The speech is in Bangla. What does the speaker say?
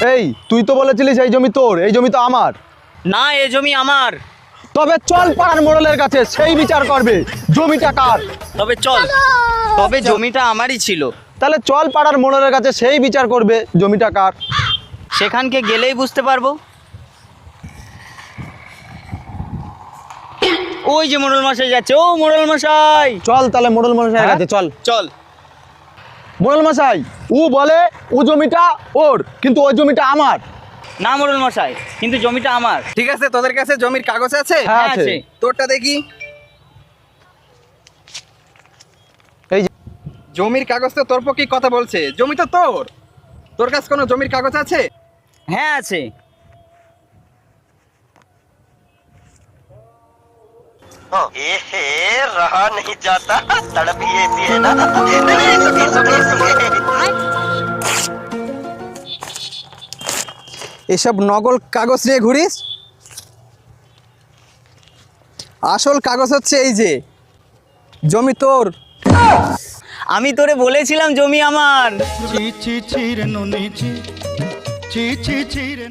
এই তুই তো বলেছিলিস এই জমি তোর, এই জমি তো আমার। না, এই জমি আমার। তবে চল পাড়ার মোড়লের কাছে, সেই বিচার করবে জমিটা কার। তবে জমিটা আমারই ছিল। তাহলে চল পাড়ার মোড়লের কাছে, সেই বিচার করবে জমিটা কার। সেখানকে গেলেই বুঝতে পারবো। ওই যে মোড়ল মশাই যাচ্ছে। ও মোড়ল মশাই, চল তাহলে মোড়ল মশাইয়ের কাছে চল। চল। মোড়ল মশাই, ও বলে ও জমিটা ওর, কিন্তু ওই জমিটা আমার। না মোড়ল মশাই, কিন্তু জমিটা আমার। ঠিক আছে, তোদের কাছে জমির কাগজ আছে? হ্যাঁ, হ্যাঁ, আছে। আছে। তোরটা দেখি। এই যে জমির কাগজ তো তোর পক্ষে কথা বলছে, জমি তো তোর। তোর কাছে কোনো জমির কাগজ আছে? হ্যাঁ, আছে। रहा नहीं जाता, तड़प ही ऐसी है ना। सुनिए। এসব নকল কাগজ নিয়ে ঘুরিস? আসল কাগজ হচ্ছে এই যে, জমি তোর। আমি তোরে বলেছিলাম জমি আমার। ছি ছি ছি রে নুনি ছি ছি ছি ছি রে